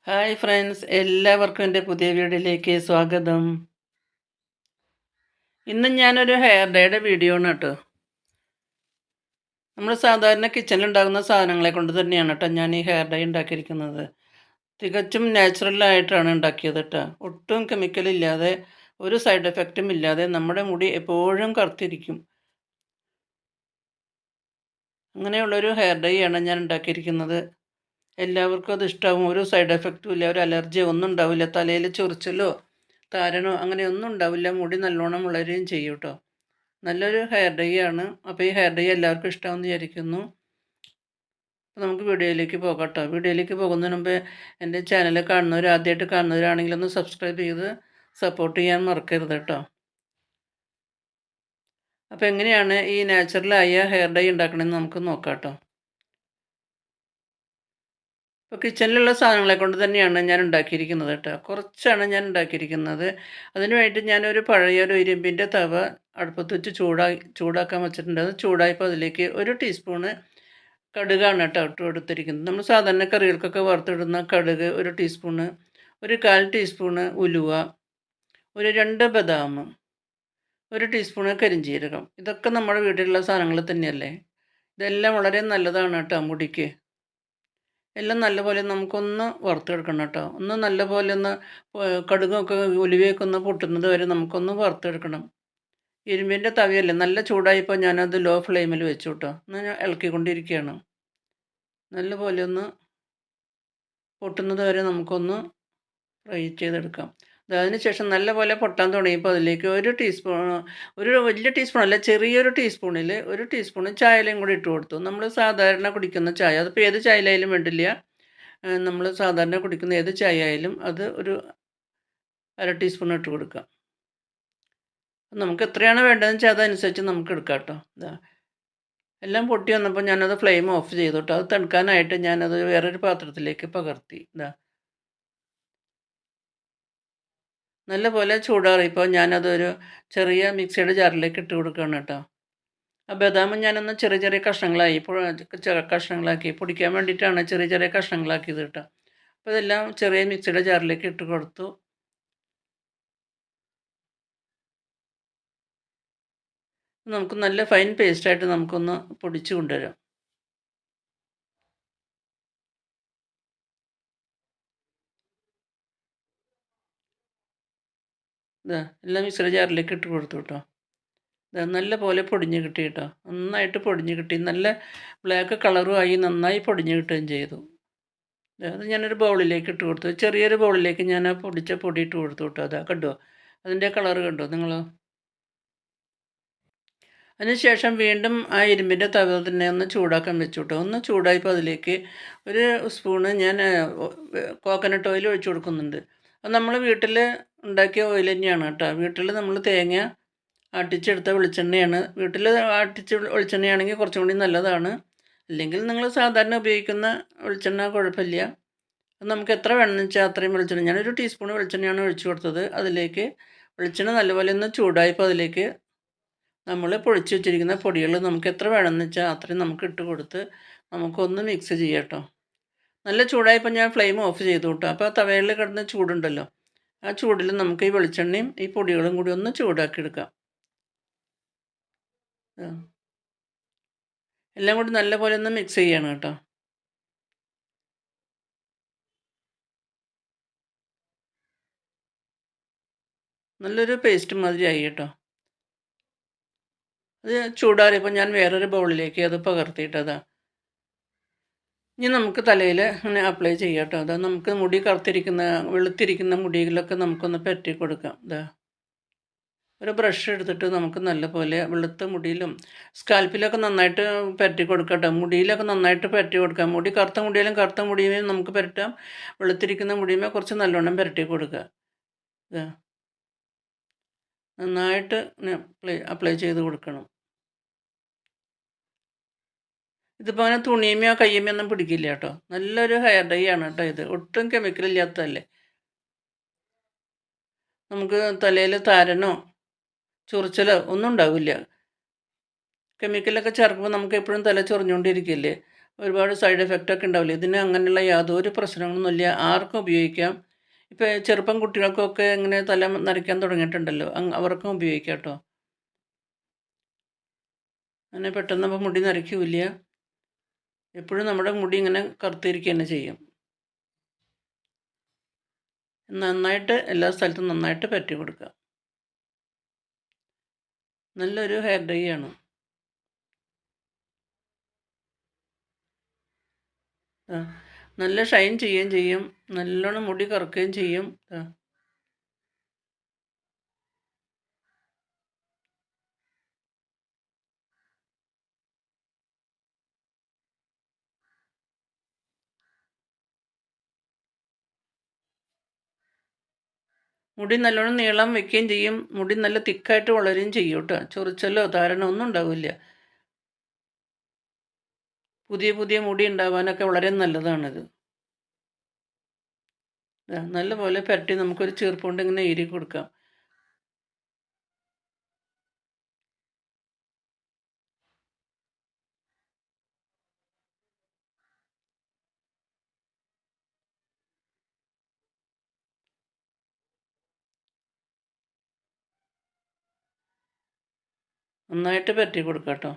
Hi friends, എല്ലാവർക്കും എൻ്റെ പുതിയ വീഡിയോയിലേക്ക് സ്വാഗതം. ഇന്ന് ഞാനൊരു ഹെയർ ഡേയുടെ വീഡിയോ ആണ് കേട്ടോ. നമ്മൾ സാധാരണ കിച്ചണിലുണ്ടാകുന്ന സാധനങ്ങളെ കൊണ്ട് തന്നെയാണ് കേട്ടോ ഞാൻ ഈ ഹെയർ ഡേ ഉണ്ടാക്കിയിരിക്കുന്നത്. തികച്ചും നാച്ചുറലായിട്ടാണ് ഉണ്ടാക്കിയത് കേട്ടോ. ഒട്ടും കെമിക്കലില്ലാതെ, ഒരു സൈഡ് എഫക്റ്റും ഇല്ലാതെ നമ്മുടെ മുടി എപ്പോഴും കറുത്തിരിക്കും. അങ്ങനെയുള്ളൊരു ഹെയർ ഡേ ആണ് ഞാൻ ഉണ്ടാക്കിയിരിക്കുന്നത്. എല്ലാവർക്കും അത് ഇഷ്ടമാവും. ഒരു സൈഡ് എഫക്റ്റും ഇല്ല, ഒരു അലർജിയോ ഒന്നും ഉണ്ടാവില്ല. തലയിൽ ചൊറിച്ചിലോ താരനോ അങ്ങനെയൊന്നും ഉണ്ടാവില്ല. മുടി നല്ലോണം വളരുകയും ചെയ്യും കേട്ടോ. നല്ലൊരു ഹെയർ ഡൈ ആണ്. അപ്പോൾ ഈ ഹെയർ ഡൈ എല്ലാവർക്കും ഇഷ്ടമാണെന്ന് വിചാരിക്കുന്നു. അപ്പോൾ നമുക്ക് വീഡിയോയിലേക്ക് പോകാം കേട്ടോ. വീഡിയോയിലേക്ക് പോകുന്നതിന് മുമ്പ് എൻ്റെ ചാനൽ ആദ്യമായിട്ട് കാണുന്നവരാണെങ്കിൽ ഒന്ന് സബ്സ്ക്രൈബ് ചെയ്ത് സപ്പോർട്ട് ചെയ്യാൻ മറക്കരുത് കേട്ടോ. അപ്പോൾ എങ്ങനെയാണ് ഈ നാച്ചുറലായ ഹെയർ ഡൈ ഉണ്ടാക്കണമെന്ന് നമുക്ക് നോക്കാം കേട്ടോ. ഇപ്പോൾ കിച്ചണിലുള്ള സാധനങ്ങളെ കൊണ്ട് തന്നെയാണ് ഞാൻ ഉണ്ടാക്കിയിരിക്കുന്നത് കേട്ടോ. കുറച്ചാണ് ഞാൻ ഉണ്ടാക്കിയിരിക്കുന്നത്. അതിനുവേണ്ടി ഞാനൊരു പഴയൊരു ഇരുമ്പിൻ്റെ തവ അടുപ്പത്ത് വെച്ച് ചൂടാക്കാൻ വെച്ചിട്ടുണ്ട്. അത് ചൂടായപ്പോൾ അതിലേക്ക് 1 ടീസ്പൂണ് കടുകാണ് കേട്ടോ ഇട്ട് കൊടുത്തിരിക്കുന്നത്. നമ്മൾ സാധാരണ കറികൾക്കൊക്കെ വറുത്തിടുന്ന കടുക് 1 ടീസ്പൂണ്, ഒരു 1/4 ടീസ്പൂണ് ഉലുവ, ഒരു 2 ബദാം, 1 ടീസ്പൂണ് കരിഞ്ജീരകം. ഇതൊക്കെ നമ്മുടെ വീട്ടിലുള്ള സാധനങ്ങൾ തന്നെയല്ലേ. ഇതെല്ലാം വളരെ നല്ലതാണ് കേട്ടോ മുടിക്ക്. എല്ലാം നല്ലപോലെ നമുക്കൊന്ന് വറുത്തെടുക്കണം കേട്ടോ. ഒന്ന് നല്ലപോലെ ഒന്ന് കടുകൊക്കെ ഉലുവയൊക്കെ ഒന്ന് പൊട്ടുന്നത് വരെ നമുക്കൊന്ന് വറുത്തെടുക്കണം. ഇരുമ്പിൻ്റെ തവിയല്ലേ, നല്ല ചൂടായപ്പോൾ ഞാനത് ലോ ഫ്ലെയിമിൽ വെച്ചു കേട്ടോ. എന്നാൽ ഞാൻ ഇളക്കിക്കൊണ്ടിരിക്കുകയാണ്. നല്ലപോലെ ഒന്ന് പൊട്ടുന്നത് വരെ നമുക്കൊന്ന് ഫ്രൈ ചെയ്തെടുക്കാം. അതിന് ശേഷം നല്ലപോലെ പൊട്ടാൻ തുടങ്ങിയപ്പോൾ അതിലേക്ക് 1 ടീസ്പൂൺ, ഒരു വലിയ ടീസ്പൂണല്ല, ചെറിയൊരു ടീസ്പൂണിൽ 1 ടീസ്പൂൺ ചായലയും കൂടി ഇട്ട് കൊടുത്തു. നമ്മൾ സാധാരണ കുടിക്കുന്ന ചായ, അതിപ്പോൾ ഏത് ചായലായാലും വേണ്ടില്ല. നമ്മൾ സാധാരണ കുടിക്കുന്ന ഏത് ചായ ആയാലും അത് ഒരു 1/2 ടീസ്പൂൺ ഇട്ട് കൊടുക്കാം. നമുക്ക് എത്രയാണ് വേണ്ടതെന്ന് വെച്ചാൽ അതനുസരിച്ച് നമുക്ക് എടുക്കാം കേട്ടോ. എല്ലാം പൊട്ടി വന്നപ്പോൾ ഞാനത് ഫ്ലെയിം ഓഫ് ചെയ്തു കേട്ടോ. അത് തണുക്കാനായിട്ട് ഞാനത് വേറൊരു പാത്രത്തിലേക്ക് പകർത്തി. നല്ലപോലെ ചൂടാറിയപ്പോൾ ഞാനതൊരു ചെറിയ മിക്സിയുടെ ജാറിലേക്ക് ഇട്ട് കൊടുക്കുകയാണ് കേട്ടോ. ആ ബദാം ഞാനൊന്ന് ചെറിയ ചെറിയ കഷ്ണങ്ങളാക്കി പൊടിക്കാൻ വേണ്ടിയിട്ടാണ് ചെറിയ ചെറിയ കഷ്ണങ്ങളാക്കിയത് കേട്ടോ. അപ്പോൾ ഇതെല്ലാം ചെറിയ മിക്സിയുടെ ജാറിലേക്ക് ഇട്ട് കൊടുത്തു. നമുക്ക് നല്ല ഫൈൻ പേസ്റ്റായിട്ട് നമുക്കൊന്ന് പൊടിച്ച് കൊണ്ടുവരാം. എല്ലാം മിക്സിയുടെ ജാറിലേക്ക് ഇട്ട് കൊടുത്തു കേട്ടോ. നല്ല പോലെ പൊടിഞ്ഞ് കിട്ടി കേട്ടോ. നന്നായിട്ട് പൊടിഞ്ഞ് കിട്ടി. നല്ല ബ്ലാക്ക് കളറും ആയി, നന്നായി പൊടിഞ്ഞ് കിട്ടുകയും ചെയ്തു. അത് ഞാനൊരു ബൗളിലേക്ക് ഇട്ട് കൊടുത്തു. ചെറിയൊരു ബൗളിലേക്ക് ഞാൻ ആ പൊടിച്ച പൊടി ഇട്ട് കൊടുത്തു കേട്ടോ. കണ്ടോ, അതിൻ്റെ കളറ് കണ്ടോ നിങ്ങൾ? അതിനുശേഷം വീണ്ടും ആ ഇരുമ്പിൻ്റെ തവ തന്നെ ഒന്ന് ചൂടാക്കാൻ വെച്ചു കേട്ടോ. ഒന്ന് ചൂടായപ്പോൾ അതിലേക്ക് 1 സ്പൂണ് ഞാൻ കോക്കനട്ട് ഓയിൽ ഒഴിച്ച് കൊടുക്കുന്നുണ്ട്. അത് നമ്മൾ വീട്ടിൽ ഉണ്ടാക്കിയ ഓയിൽ തന്നെയാണ് കേട്ടോ. വീട്ടിൽ നമ്മൾ തേങ്ങ ആട്ടിച്ചെടുത്ത വെളിച്ചെണ്ണയാണ്. വീട്ടിൽ ആട്ടിച്ച വെളിച്ചെണ്ണയാണെങ്കിൽ കുറച്ചും കൂടി നല്ലതാണ്. അല്ലെങ്കിൽ നിങ്ങൾ സാധാരണ ഉപയോഗിക്കുന്ന വെളിച്ചെണ്ണ കുഴപ്പമില്ല. നമുക്ക് എത്ര വേണമെന്ന് വെച്ചാൽ അത്രയും വെളിച്ചെണ്ണ, ഞാനൊരു ടീസ്പൂൺ വെളിച്ചെണ്ണയാണ് ഒഴിച്ചു കൊടുത്തത്. അതിലേക്ക് വെളിച്ചെണ്ണ നല്ലപോലെ ഒന്ന് ചൂടായപ്പോൾ അതിലേക്ക് നമ്മൾ പൊടിച്ച് വെച്ചിരിക്കുന്ന പൊടികൾ നമുക്ക് എത്ര വേണമെന്ന് വെച്ചാൽ അത്രയും നമുക്ക് ഇട്ട് കൊടുത്ത് നമുക്കൊന്ന് മിക്സ് ചെയ്യാം കേട്ടോ. നല്ല ചൂടായപ്പോൾ ഞാൻ ഫ്ലെയിം ഓഫ് ചെയ്തു കേട്ടോ. അപ്പോൾ ആ തവയിൽ കിടന്ന ചൂടുണ്ടല്ലോ, ആ ചൂടിൽ നമുക്ക് ഈ വെളിച്ചെണ്ണയും ഈ പൊടികളും കൂടി ഒന്ന് ചൂടാക്കി എടുക്കാം. എല്ലാം കൂടി നല്ലപോലെ ഒന്ന് മിക്സ് ചെയ്യണം കേട്ടോ. നല്ലൊരു പേസ്റ്റ് മാതിരിയായി കേട്ടോ. അത് ചൂടാറിയപ്പോൾ ഞാൻ വേറൊരു ബൗളിലേക്ക് അത് പകർത്തിയിട്ടതാ. ഇനി നമുക്ക് തലയിൽ അങ്ങനെ അപ്ലൈ ചെയ്യാം കേട്ടോ. നമുക്ക് മുടി വെളുത്തിരിക്കുന്ന മുടിയിലൊക്കെ നമുക്കൊന്ന് പറ്റി കൊടുക്കാം. ഒരു ബ്രഷ് എടുത്തിട്ട് നമുക്ക് നല്ലപോലെ വെളുത്ത മുടിയിലും സ്കാൽപ്പിലൊക്കെ നന്നായിട്ട് പരട്ടി കൊടുക്കാം കേട്ടോ. മുടിയിലൊക്കെ നന്നായിട്ട് പരട്ടി കൊടുക്കാം. മുടി കറുത്ത മുടിയിലും കറുത്ത മുടിയുമേ നമുക്ക് പരട്ടാം. വെളുത്തിരിക്കുന്ന മുടിയുമേ കുറച്ച് നല്ലോണം പരട്ടി കൊടുക്കുക. നന്നായിട്ട് അപ്ലൈ ചെയ്ത് കൊടുക്കണം. ഇതിപ്പോൾ അങ്ങനെ തുണിയുമയോ കയ്യുമോ ഒന്നും പിടിക്കില്ല കേട്ടോ. നല്ലൊരു ഹെയർ ഡൈ ആണ് കേട്ടോ ഇത്. ഒട്ടും കെമിക്കലില്ലാത്തതല്ലേ. നമുക്ക് തലയിൽ താരനോ ചൊറിച്ചിലോ ഒന്നും ഉണ്ടാവില്ല. കെമിക്കലൊക്കെ ചേർക്കുമ്പോൾ നമുക്ക് എപ്പോഴും തല ചൊറിഞ്ഞുകൊണ്ടിരിക്കില്ലേ. ഒരുപാട് സൈഡ് എഫക്റ്റൊക്കെ ഉണ്ടാവില്ലേ. ഇതിന് അങ്ങനെയുള്ള യാതൊരു പ്രശ്നങ്ങളൊന്നുമില്ല. ആർക്കും ഉപയോഗിക്കാം. ഇപ്പോൾ ചെറുപ്പം കുട്ടികൾക്കൊക്കെ ഇങ്ങനെ തല നരയ്ക്കാൻ തുടങ്ങിയിട്ടുണ്ടല്ലോ, അവർക്കും ഉപയോഗിക്കാം കേട്ടോ. അങ്ങനെ പെട്ടെന്ന് അപ്പോൾ മുടി നരയ്ക്കില്ല. എപ്പോഴും നമ്മുടെ മുടി ഇങ്ങനെ കറുത്തിരിക്കുക തന്നെ ചെയ്യും. നന്നായിട്ട് എല്ലാ സ്ഥലത്തും നന്നായിട്ട് പരട്ടി കൊടുക്കുക. നല്ലൊരു ഹെയർ ഡൈ ആണ്. ആ, നല്ല ഷൈൻ ചെയ്യുകയും ചെയ്യും, നല്ലോണം മുടി കറുക്കുകയും ചെയ്യും. മുടി നല്ലോണം നീളം വെക്കുകയും ചെയ്യും, മുടി നല്ല തിക്കായിട്ട് വളരുകയും ചെയ്യും കേട്ടോ. ചൊറിച്ചലോ താരനോ ഒന്നും ഉണ്ടാവില്ല. പുതിയ പുതിയ മുടി ഉണ്ടാവാനൊക്കെ വളരെ നല്ലതാണിത്. നല്ലപോലെ പുരട്ടി നമുക്കൊരു ചീർപ്പ് കൊണ്ട് ഇങ്ങനെ ഈരി കൊടുക്കാം. നന്നായിട്ട് പുരട്ടി കൊടുക്കാം കേട്ടോ.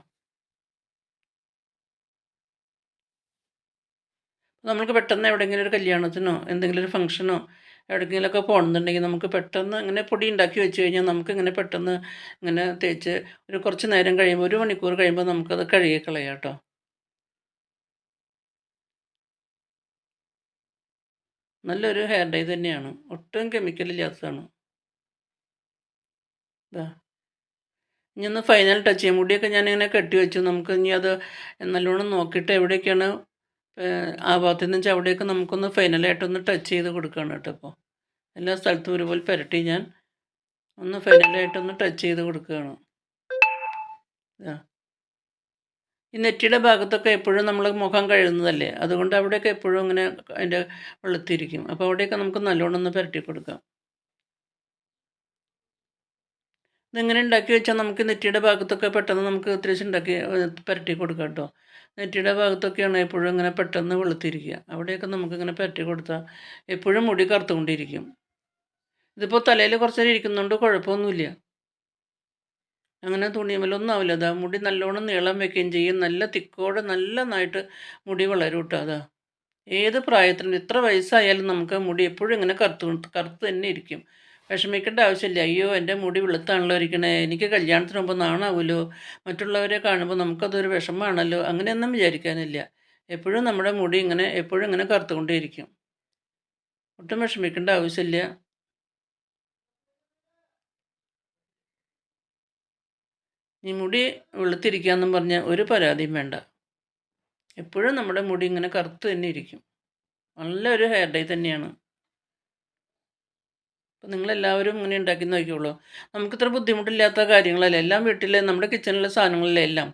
നമുക്ക് പെട്ടെന്ന് എവിടെയെങ്കിലും ഒരു കല്യാണത്തിനോ എന്തെങ്കിലും ഒരു ഫംഗ്ഷനോ എവിടെയെങ്കിലുമൊക്കെ പോകണമെന്നുണ്ടെങ്കിൽ നമുക്ക് പെട്ടെന്ന് ഇങ്ങനെ പൊടി ഉണ്ടാക്കി വെച്ച് കഴിഞ്ഞാൽ നമുക്കിങ്ങനെ പെട്ടെന്ന് ഇങ്ങനെ തേച്ച് ഒരു കുറച്ച് നേരം കഴിയുമ്പോൾ 1 മണിക്കൂർ കഴിയുമ്പോൾ നമുക്കത് കഴുകി കളയാം കേട്ടോ. നല്ലൊരു ഹെയർ ഡൈ തന്നെയാണ്, ഒട്ടും കെമിക്കലില്ലാത്തതാണ്. ഇതാ, ഇനി ഒന്ന് ഫൈനൽ ടച്ച് ചെയ്യാം. മുടിയൊക്കെ ഞാനിങ്ങനെ കെട്ടി വെച്ചു. നമുക്ക് ഇനി അത് നല്ലോണം നോക്കിയിട്ട് എവിടെയൊക്കെയാണ് ആവാത്തതെന്ന് വെച്ചാൽ അവിടെയൊക്കെ നമുക്കൊന്ന് ഫൈനലായിട്ടൊന്ന് ടച്ച് ചെയ്ത് കൊടുക്കുകയാണ് കേട്ടോ. ഇപ്പോൾ എല്ലാ സ്ഥലത്തും ഒരുപോലെ പുരട്ടി ഞാൻ ഒന്ന് ഫൈനലായിട്ടൊന്ന് ടച്ച് ചെയ്ത് കൊടുക്കുകയാണ്. ഈ നെറ്റിയുടെ ഭാഗത്തൊക്കെ എപ്പോഴും നമ്മൾ മുഖം കഴുകുന്നതല്ലേ, അതുകൊണ്ട് അവിടെയൊക്കെ എപ്പോഴും ഇങ്ങനെ അതിൻ്റെ വെളുത്തിരിക്കും. അപ്പോൾ അവിടെയൊക്കെ നമുക്ക് നല്ലോണം ഒന്ന് പുരട്ടി കൊടുക്കാം. ഇതെങ്ങനെ ഉണ്ടാക്കി വെച്ചാൽ നമുക്ക് നെറ്റിയുടെ ഭാഗത്തൊക്കെ പെട്ടെന്ന് നമുക്ക് അത്യാവശ്യം ഉണ്ടാക്കി പുരട്ടി കൊടുക്കാം കേട്ടോ. നെറ്റിയുടെ ഭാഗത്തൊക്കെയാണ് എപ്പോഴും ഇങ്ങനെ പെട്ടെന്ന് വെളുത്തിരിക്കുക. അവിടെയൊക്കെ നമുക്കിങ്ങനെ പുരട്ടി കൊടുത്താൽ എപ്പോഴും മുടി കറുത്തുകൊണ്ടിരിക്കും. ഇതിപ്പോൾ തലയിൽ കുറച്ച് നേരം ഇരിക്കുന്നതുകൊണ്ട് കുഴപ്പമൊന്നുമില്ല. അങ്ങനെ തുണിയുമേലൊന്നും ആവില്ല. അതാ മുടി നല്ലോണം നീളം വെക്കുകയും ചെയ്യും. നല്ല തിക്കോടെ നന്നായിട്ട് മുടി വളരും കേട്ടോ. അതാ ഏത് പ്രായത്തിലും എത്ര വയസ്സായാലും നമുക്ക് മുടി എപ്പോഴും ഇങ്ങനെ കറുത്ത് തന്നെ ഇരിക്കും. വിഷമിക്കേണ്ട ആവശ്യമില്ല. അയ്യോ എൻ്റെ മുടി വെളുത്താണല്ലോ ഇരിക്കണേ, എനിക്ക് കല്യാണത്തിന് മുമ്പ് നാണാവുമല്ലോ, മറ്റുള്ളവരെ കാണുമ്പോൾ നമുക്കതൊരു വിഷമമാണല്ലോ, അങ്ങനെയൊന്നും വിചാരിക്കാനില്ല. എപ്പോഴും നമ്മുടെ മുടി ഇങ്ങനെ എപ്പോഴും ഇങ്ങനെ കറുത്തുകൊണ്ടേയിരിക്കും. ഒട്ടും വിഷമിക്കേണ്ട ആവശ്യമില്ല. ഈ മുടി വെളുത്തിരിക്കാന്നും പറഞ്ഞ് ഒരു പരാതിയും വേണ്ട. എപ്പോഴും നമ്മുടെ മുടി ഇങ്ങനെ കറുത്ത് തന്നെ ഇരിക്കും. നല്ലൊരു ഹെയർ ഡൈ തന്നെയാണ്. അപ്പോൾ നിങ്ങളെല്ലാവരും ഇങ്ങനെ ഉണ്ടാക്കി നോക്കിക്കോളൂ. നമുക്കിത്ര ബുദ്ധിമുട്ടില്ലാത്ത കാര്യങ്ങളല്ലേ, എല്ലാം വീട്ടിലെ നമ്മുടെ കിച്ചണിലെ സാധനങ്ങളല്ലേ എല്ലാം.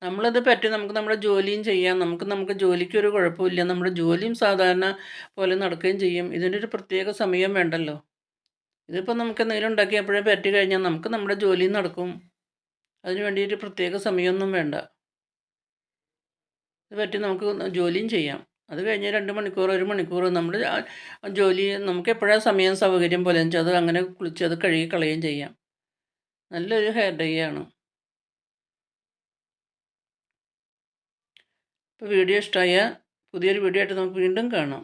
നമ്മളത് പറ്റി നമുക്ക് നമ്മുടെ ജോലിയും ചെയ്യാം. നമുക്ക് ജോലിക്കൊരു കുഴപ്പമില്ല. നമ്മുടെ ജോലിയും സാധാരണ പോലെ നടക്കുകയും ചെയ്യും. ഇതിനൊരു പ്രത്യേക സമയം വേണ്ടല്ലോ. ഇതിപ്പോൾ നമുക്ക് എന്തെങ്കിലും ഉണ്ടാക്കി എപ്പോഴേ പറ്റി കഴിഞ്ഞാൽ നമുക്ക് നമ്മുടെ ജോലിയും നടക്കും. അതിന് വേണ്ടിയിട്ട് പ്രത്യേക സമയമൊന്നും വേണ്ട. ഇത് പറ്റി നമുക്ക് ജോലിയും ചെയ്യാം. അത് കഴിഞ്ഞ് 2 മണിക്കൂർ 1 മണിക്കൂർ നമ്മുടെ ജോലി നമുക്ക് എപ്പോഴാണ് സമയം സൗകര്യം പോലെ വെച്ചാൽ അത് അങ്ങനെ കുളിച്ച് അത് കഴുകി കളയുകയും ചെയ്യാം. നല്ലൊരു ഹെയർ ഡൈ ആണ്. ഇപ്പോൾ വീഡിയോ ഇഷ്ടമായാൽ പുതിയൊരു വീഡിയോ ആയിട്ട് നമുക്ക് വീണ്ടും കാണാം.